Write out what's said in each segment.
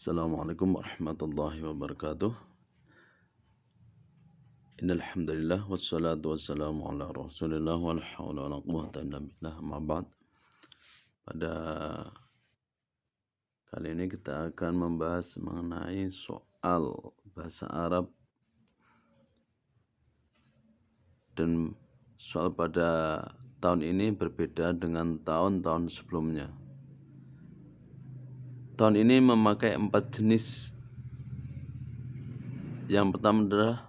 Assalamualaikum warahmatullahi wabarakatuh. Innal hamdalillah wassalatu wassalamu ala Rasulillah wala haula wala quwwata illa billah. Amma ba'd. Pada kali ini kita akan membahas mengenai soal bahasa Arab dan soal pada tahun ini berbeda dengan tahun-tahun sebelumnya. Tahun ini memakai 4 jenis. Yang pertama adalah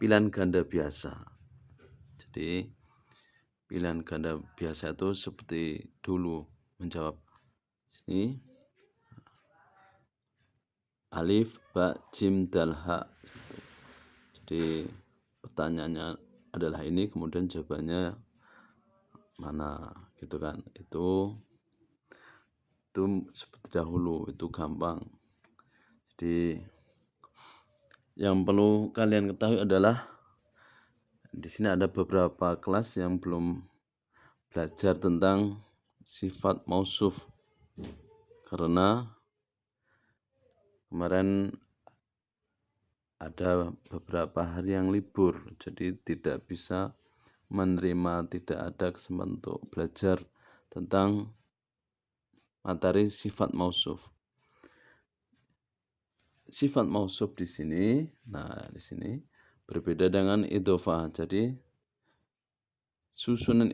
pilihan ganda biasa. Jadi pilihan ganda biasa itu seperti dulu menjawab sini alif, ba, jim, dal, ha. Jadi pertanyaannya adalah ini, kemudian jawabannya mana gitu kan. Itu seperti dahulu, itu gampang. Jadi yang perlu kalian ketahui adalah di sini ada beberapa kelas yang belum belajar tentang sifat mausuf karena kemarin ada beberapa hari yang libur, jadi tidak bisa menerima, tidak ada kesempatan untuk belajar tentang materi sifat mausuf. Sifat mausuf di sini, di sini berbeda dengan idhofah. Jadi susunan,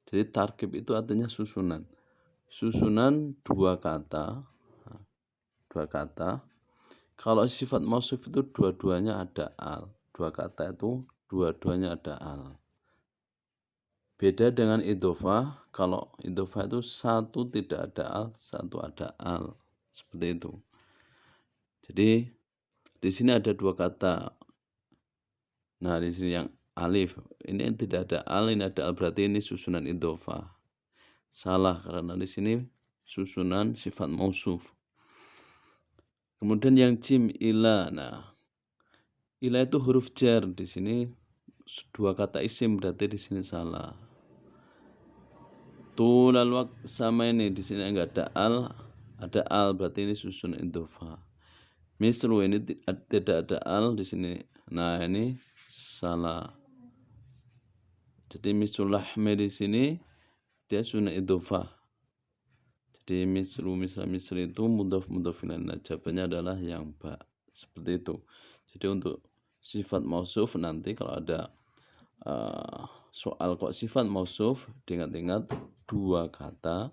jadi tarkib itu artinya susunan. Susunan dua kata. Kalau sifat mausuf itu dua-duanya ada al. Dua kata itu dua-duanya ada al. Beda dengan idhofah. Kalau idhofah itu satu tidak ada al, satu ada al. Seperti itu. Jadi di sini ada dua kata. Nah, di sini yang alif, ini tidak ada al, ini ada al, berarti ini susunan idhofah. Salah karena di sini susunan sifat mausuf. Kemudian yang jim, ila. Nah, ila itu huruf jar, di sini dua kata isim, berarti di sini salah. Tulal waqt sama ini, di sini enggak ada al, berarti ini susunan idhofah. Mislu ini tidak ada al di sini. Nah, ini salah. Jadi mislulahme di sini dia sunnah idhofah. Jadi mislu itu mudhaf ilaih. Nah, jawabannya adalah yang ba. Seperti itu. Jadi untuk sifat mausuf nanti kalau ada soal kok sifat mausuf, diingat-ingat dua kata,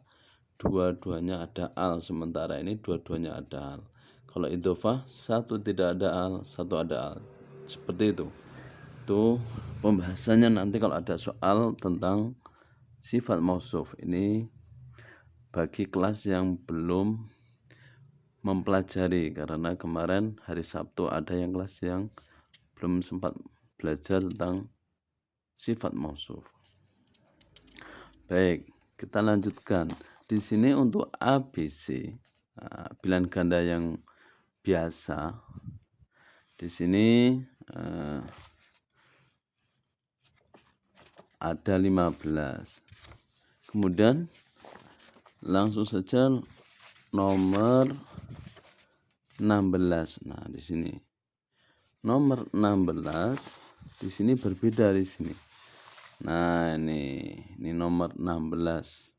dua-duanya ada al, sementara ini dua-duanya ada al. Kalau idhofah satu tidak ada al, satu ada al. Seperti itu. Itu pembahasannya nanti kalau ada soal tentang sifat mausuf. Ini bagi kelas yang belum mempelajari, karena kemarin hari Sabtu ada yang kelas yang belum sempat belajar tentang sifat mausuf. Baik, kita lanjutkan. Di sini untuk ABC, pilihan ganda yang biasa. Di sini ada 15. Kemudian langsung saja nomor 16. Nah, di sini nomor 16 di sini berbeda di sini. Nah, ini nomor 16.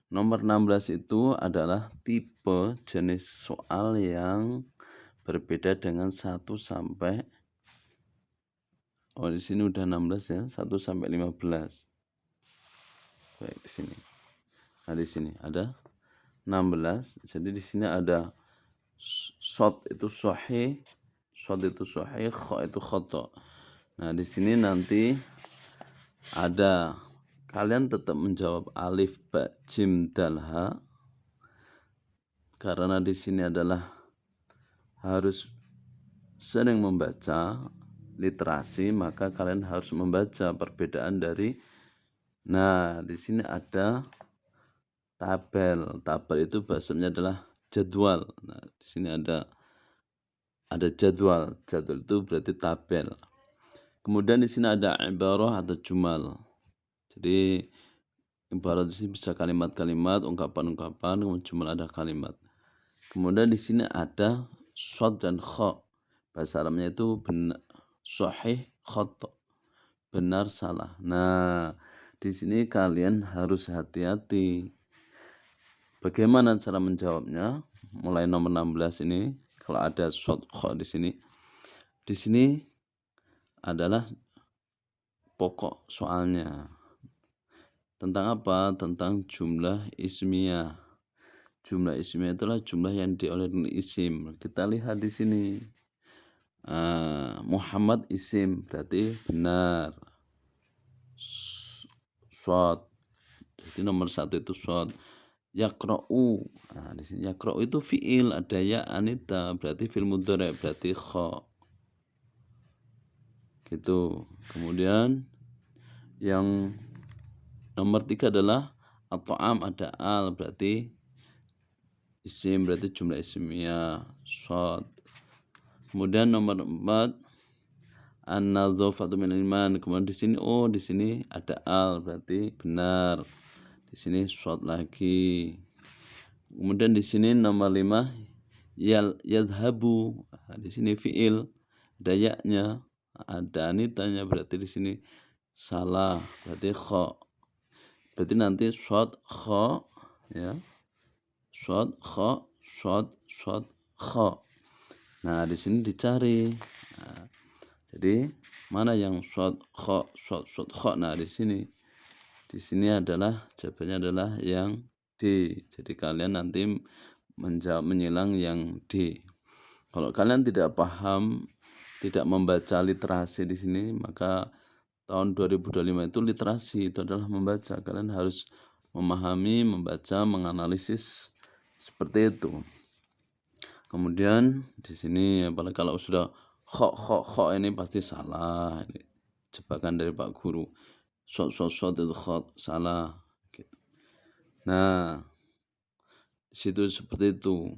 Nomor 16 itu adalah tipe jenis soal yang berbeda dengan 1 sampai di sini udah 16 ya, 1 sampai 15. Baik, di sini. Nah, di sini ada 16. Jadi di sini ada shot itu sahih, kha itu khata. Nah, di sini nanti ada kalian tetap menjawab alif, ba, jim, dal, ha. Karena di sini adalah harus sering membaca literasi, maka kalian harus membaca perbedaan dari. Nah, di sini ada tabel. Tabel itu bahasanya adalah jadwal. Nah, di sini ada jadwal. Jadwal itu berarti tabel. Kemudian di sini ada ibarah atau jumal. Jadi ibarat di sini bisa kalimat-kalimat, ungkapan-ungkapan, kemudian jumal ada kalimat. Kemudian di sini ada shad dan kha. Bahasa Arabnya itu benar, sahih, khata, benar, salah. Nah, di sini kalian harus hati-hati. Bagaimana cara menjawabnya? Mulai nomor 16 ini, kalau ada shad kha di sini adalah pokok soalnya. Tentang apa? Tentang jumlah ismiyah. Jumlah ismiyah itulah jumlah yang diolah dengan isim. Kita lihat di sini. Muhammad isim berarti benar. Shad. Jadi nomor 1 itu shad. Yaqra'u. Nah, di sini yaqra'u itu fiil, ada ya anita, berarti fiil mudhari, berarti kha. Gitu. Kemudian yang nomor 3 adalah at-ta'am, ada al, berarti isim, berarti jumlah ismiyah, shad. Kemudian nomor 4 an-nadhafatu minal iman. Kemudian di sini ada al, berarti benar. Di sini shad lagi. Kemudian di sini nomor 5 yadhhabu. Nah, di sini fiil, ada ya-nya, ada anitanya, berarti di sini salah, berarti kha. Berarti nanti shad kha, ya. Shad kha, shad kha. Nah, di sini dicari. Nah, jadi mana yang shad kha, shad kha? Nah, di sini adalah jawabannya adalah yang D. Jadi kalian nanti menjawab menyilang yang D. Kalau kalian tidak paham, tidak membaca literasi di sini, maka tahun 2025 itu literasi itu adalah membaca. Kalian harus memahami, membaca, menganalisis seperti itu. Kemudian di sini apalagi kalau sudah kho ini pasti salah. Ini jebakan dari Pak Guru. Shot itu kho salah. Gitu. Nah, di situ seperti itu.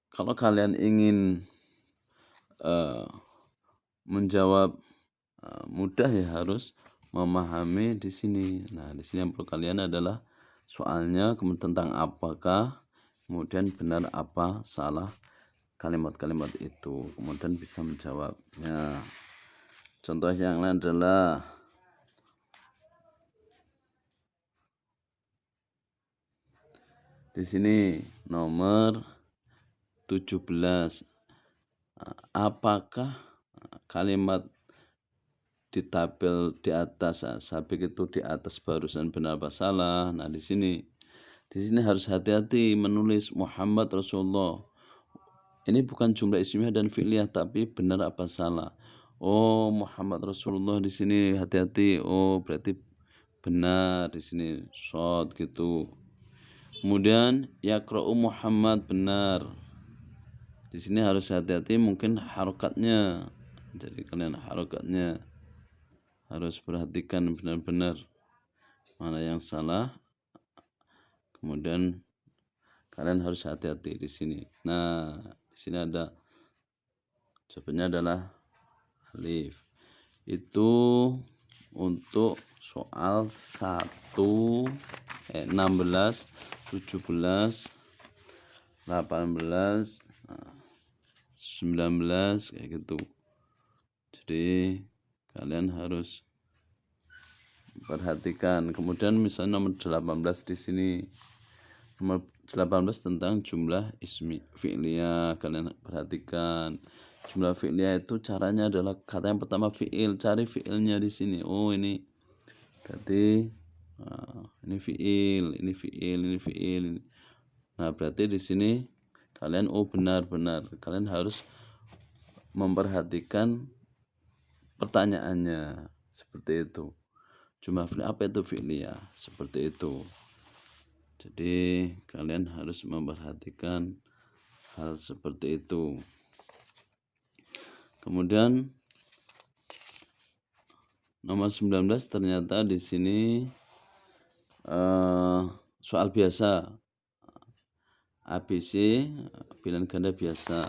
Kalau kalian ingin menjawab mudah ya harus memahami di sini. Nah, di sini yang perlu kalian adalah soalnya, kemudian tentang apakah, kemudian benar apa, salah kalimat-kalimat itu, kemudian bisa menjawabnya. Contoh yang lain adalah di sini nomor 17. Apakah kalimat di tabel di atas sabik itu di atas barusan benar apa salah? Nah, di sini harus hati-hati menulis Muhammad Rasulullah. Ini bukan jumlah ismiyah dan fi'liyah, tapi benar apa salah. Oh, Muhammad Rasulullah di sini hati-hati. Oh, berarti benar di sini shad gitu. Kemudian yaqra'u Muhammad benar. Di sini harus hati-hati mungkin harokatnya. Jadi kalian harokatnya harus perhatikan benar-benar mana yang salah. Kemudian kalian harus hati-hati di sini. Nah, di sini ada jawabannya adalah alif. Itu untuk soal 16, 17, 18, 19 kayak gitu. Jadi kalian harus perhatikan. Kemudian misalnya nomor 18 di sini. Nomor 18 tentang jumlah ismi fi'liyah. Kalian perhatikan. Jumlah fi'liyah itu caranya adalah kata yang pertama fi'il, cari fi'ilnya di sini. Oh, ini berarti ini fi'il, ini fi'il, ini fi'il. Nah, berarti di sini kalian benar-benar kalian harus memperhatikan pertanyaannya seperti itu. Jumlah fi'il apa itu fi'liyah? Seperti itu. Jadi kalian harus memperhatikan hal seperti itu. Kemudian nomor 19 ternyata di sini soal biasa. ABC pilihan ganda biasa.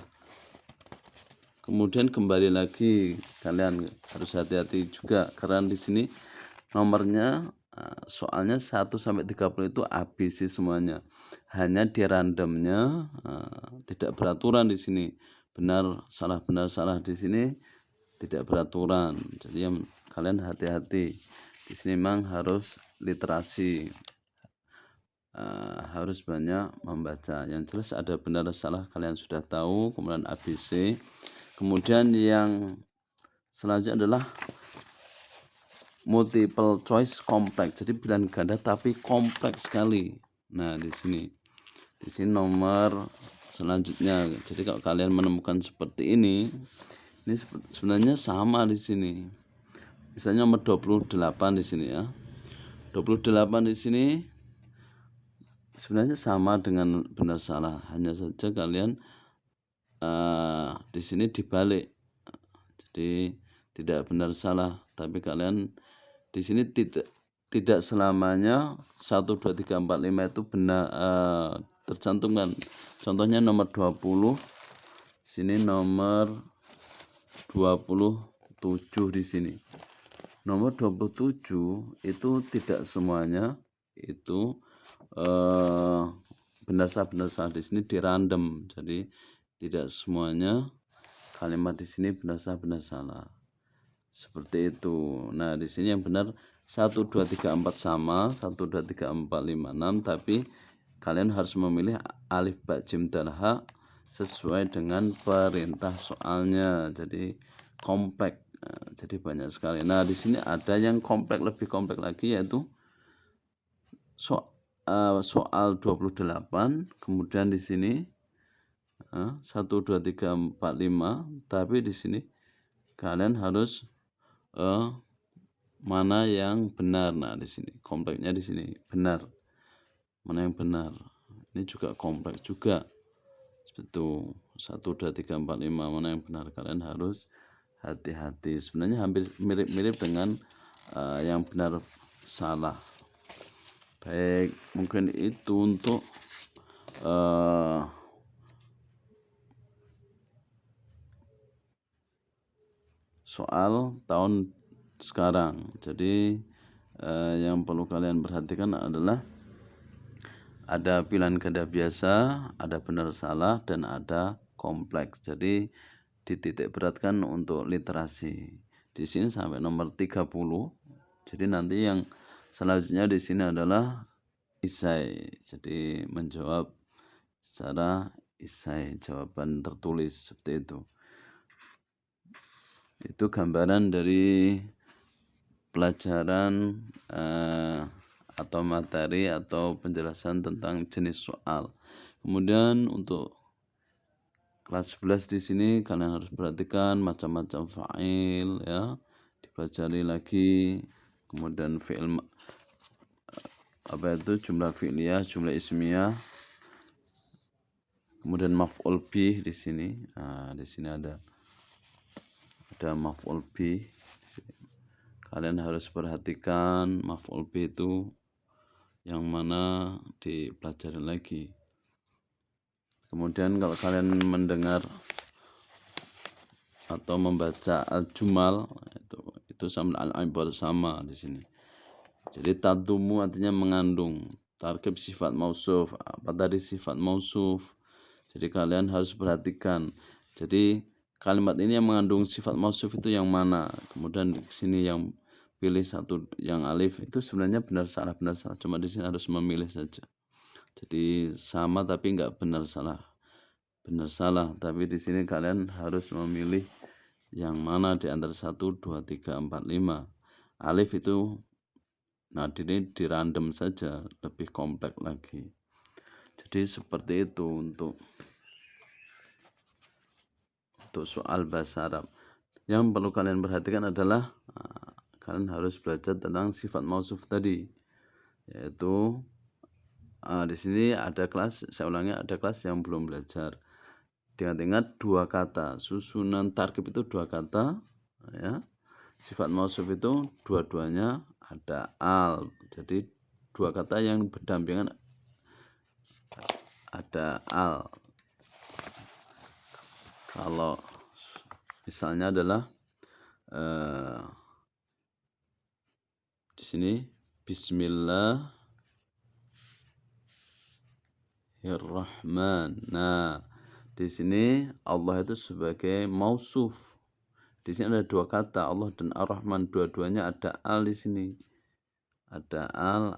Kemudian kembali lagi kalian harus hati-hati juga karena di sini nomornya Soalnya 1 sampai 30 itu ABC semuanya. Hanya di randomnya tidak beraturan di sini. Benar salah di sini tidak beraturan. Jadi kalian hati-hati. Di sini memang harus literasi. Harus banyak membaca. Yang jelas ada benar salah kalian sudah tahu, kemudian ABC. Kemudian yang selanjutnya adalah multiple choice kompleks. Jadi pilihan ganda tapi kompleks sekali. Nah, di sini nomor selanjutnya. Jadi kalau kalian menemukan seperti ini sebenarnya sama di sini. Misalnya nomor 28 di sini ya. 28 di sini sebenarnya sama dengan benar salah, hanya saja kalian di sini dibalik. Jadi tidak benar salah, tapi kalian di sini tidak selamanya 1 2 3 4 5 itu benar tercantumkan. Contohnya nomor 20 sini, nomor 27 di sini. Nomor 27 itu tidak semuanya itu benar salah di sini di random. Jadi tidak semuanya kalimat di sini benar salah. Seperti itu. Nah, di sini yang benar 1 2 3 4 sama, 1 2 3 4 5 6, tapi kalian harus memilih alif ba jim dal ha sesuai dengan perintah soalnya. Jadi kompleks. Jadi banyak sekali. Nah, di sini ada yang kompleks, lebih kompleks lagi, yaitu soal 28, kemudian di sini 1 2 3 4 5, tapi di sini kalian harus mana yang benar. Nah, di sini kompleksnya di sini benar. Mana yang benar? Ini juga kompleks juga. Seperti itu. 1 2 3 4 5 mana yang benar? Kalian harus hati-hati. Sebenarnya hampir mirip-mirip dengan yang benar salah. Baik, mungkin itu untuk soal tahun sekarang. Jadi yang perlu kalian perhatikan adalah ada pilihan ganda biasa, ada benar salah, dan ada kompleks. Jadi dititik beratkan untuk literasi. Di sini sampai nomor 30. Jadi nanti yang selanjutnya di sini adalah isai. Jadi menjawab secara isai, jawaban tertulis seperti itu. Itu gambaran dari pelajaran atau materi atau penjelasan tentang jenis soal. Kemudian untuk kelas 11 di sini kalian harus perhatikan macam-macam fa'il ya, dipelajari lagi. Kemudian fi'il jumlah fi'liyah, jumlah ismiyah. Kemudian maf'ul bih di sini. Nah, di sini ada maf'ul bih. Kalian harus perhatikan maf'ul bih itu yang mana dipelajari lagi. Kemudian kalau kalian mendengar atau membaca al-jumal itu sama al-ibar sama di sini. Jadi tadumu artinya mengandung. Tarkib sifat mausuf. Apa tadi sifat mausuf? Jadi kalian harus perhatikan. Jadi kalimat ini yang mengandung sifat mausuf itu yang mana? Kemudian di sini yang pilih satu yang alif itu sebenarnya benar salah. Cuma di sini harus memilih saja. Jadi sama tapi enggak benar salah. Tapi di sini kalian harus memilih yang mana di antara 1 2 3 4 5. Alif itu ini di random saja, lebih kompleks lagi. Jadi seperti itu untuk soal bahasa Arab. Yang perlu kalian perhatikan adalah kalian harus belajar tentang sifat mausuf tadi, yaitu di sini ada kelas, saya ulangi, ada kelas yang belum belajar. Ingat 2 kata, susunan tarkib itu 2 kata ya. Sifat mausuf itu dua-duanya ada al. Jadi 2 kata yang berdampingan ada al. Kalau misalnya adalah di sini Bismillahirrahman. Nah, di sini Allah itu sebagai mausuf. Di sini ada dua kata, Allah dan Ar-Rahman, dua-duanya ada al di sini. Ada al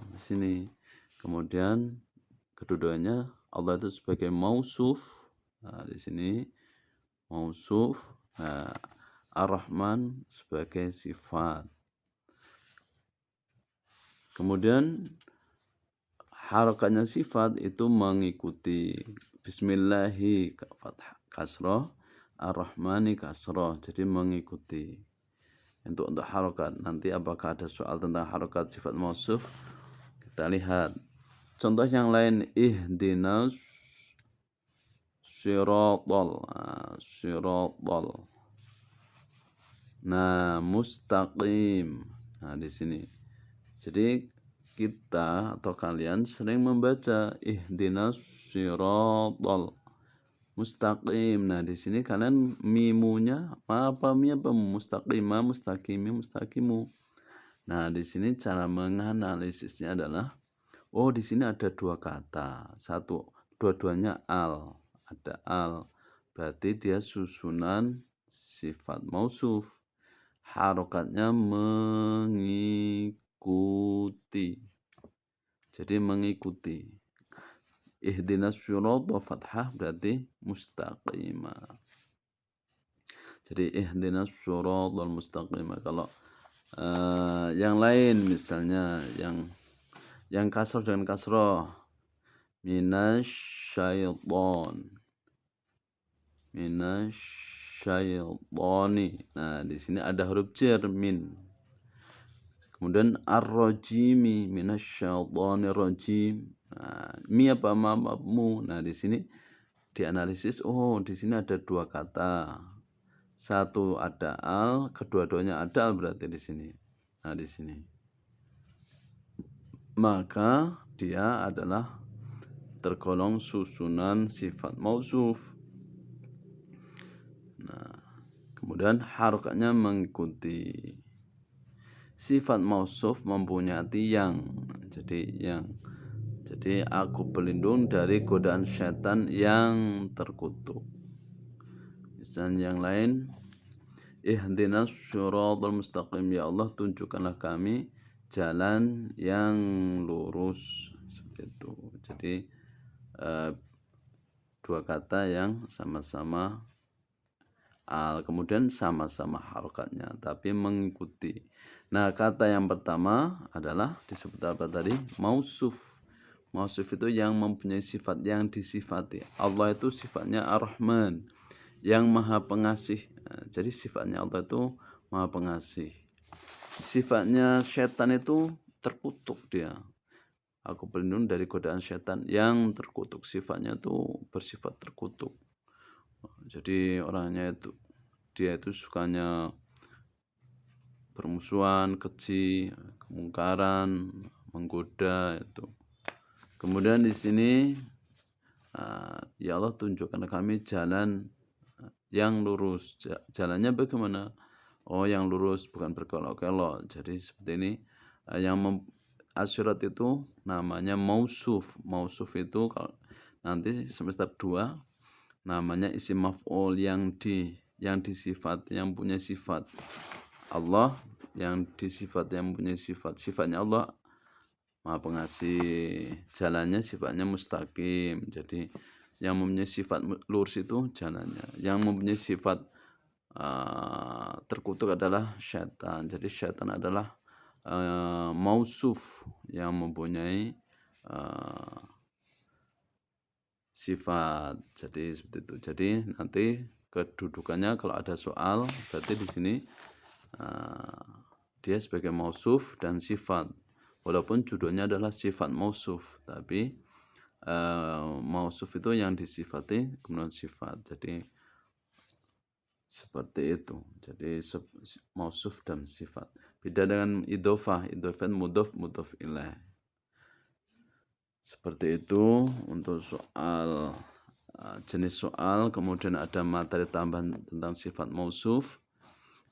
di sini. Kemudian kedua-duanya Allah itu sebagai mausuf. Nah, di sini mausuf. Nah, Ar-Rahman sebagai sifat. Kemudian harakatnya sifat itu mengikuti Bismillahi fathah kasroh, Ar-Rahmani kasroh, jadi mengikuti. Untuk harakat nanti apakah ada soal tentang harakat sifat mausuf, kita lihat. Contoh yang lain, ihdinas siratal. Nah, mustaqim. Nah, di sini. Jadi kita atau kalian sering membaca ihdinas siratal mustaqim. Nah, di sini kalian mimunya apa mustaqimah, mustaqimi, mustaqimu. Nah, di sini cara menganalisisnya adalah di sini ada dua kata. Satu, dua-duanya al. Ada al. Berarti dia susunan sifat mausuf. Harokatnya mengikuti. Jadi mengikuti. Ihdinas syirata fathah berarti mustaqimah. Jadi ihdinas syiratal mustaqimah. Kalau yang lain misalnya yang kasroh dengan kasroh, minasyaitoni. Nah, di sini ada huruf jar min. Kemudian ar-rajimi, minasyaitonir rajim. Nah, mi apa mu? Nah, di sini dianalisis, di sini ada dua kata. Satu ada al, kedua-duanya ada al berarti di sini. Nah, di sini. Maka dia adalah tergolong susunan sifat mausuf. Nah, kemudian harakatnya mengikuti. Sifat mausuf mempunyai yang. Jadi aku berlindung dari godaan syaitan yang terkutuk. Misalnya yang lain, ihdinas syiratal mustaqim, ya Allah tunjukkanlah kami jalan yang lurus. Seperti itu. Jadi dua kata yang sama-sama al, kemudian sama-sama harokatnya tapi mengikuti. Nah, kata yang pertama adalah disebut apa tadi? Mausuf. Mausuf itu yang mempunyai sifat yang disifati. Allah itu sifatnya Ar-Rahman, yang maha pengasih. Nah, jadi sifatnya Allah itu maha pengasih. Sifatnya syaitan itu terkutuk dia. Aku berlindung dari godaan syaitan yang terkutuk. Sifatnya itu bersifat terkutuk. Jadi orangnya itu, dia itu sukanya permusuhan, keji, kemungkaran, menggoda itu. Kemudian di sini ya Allah tunjukkan kami jalan yang lurus. Jalannya bagaimana? Yang lurus, bukan berkelok-kelok. Jadi seperti ini. Yang asyirat itu namanya mausuf. Mausuf itu kalau nanti semester 2 namanya isim maf'ul yang disifat, yang punya sifat. Allah yang disifat, yang punya sifat. Sifatnya Allah maha pengasih, jalannya sifatnya mustaqim. Jadi yang mempunyai sifat lurus itu jalannya. Yang mempunyai sifat terkutuk adalah syaitan. Jadi syaitan adalah mausuf yang mempunyai sifat. Jadi seperti itu. Jadi nanti kedudukannya kalau ada soal berarti di sini dia sebagai mausuf dan sifat. Walaupun judulnya adalah sifat mausuf, tapi mausuf itu yang disifati kemudian sifat. Jadi seperti itu. Jadi mausuf dan sifat. Beda dengan idhofah. Idhofah mudhof ilaih. Seperti itu untuk soal jenis soal. Kemudian ada materi tambahan tentang sifat mausuf.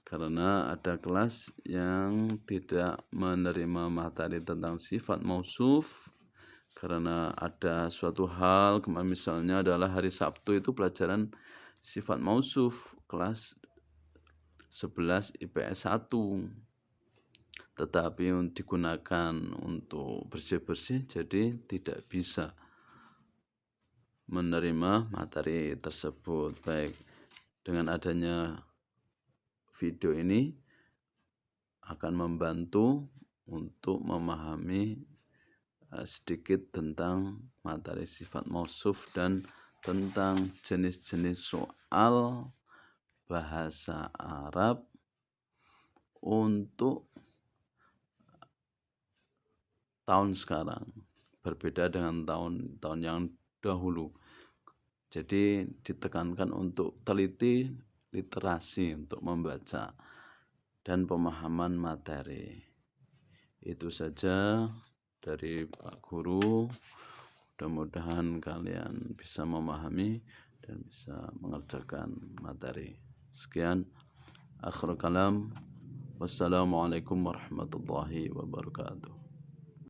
Karena ada kelas yang tidak menerima materi tentang sifat mausuf karena ada suatu hal, misalnya adalah hari Sabtu itu pelajaran sifat mausuf kelas 11 IPS 1, tetapi digunakan untuk bersih-bersih jadi tidak bisa menerima materi tersebut. Baik, dengan adanya video ini akan membantu untuk memahami sedikit tentang materi sifat mausuf dan tentang jenis-jenis soal bahasa Arab untuk tahun sekarang, berbeda dengan tahun-tahun yang dahulu. Jadi ditekankan untuk teliti literasi untuk membaca dan pemahaman materi. Itu saja dari Pak Guru. Mudah-mudahan kalian bisa memahami dan bisa mengerjakan materi. Sekian, akhir kalam. Wassalamualaikum warahmatullahi wabarakatuh.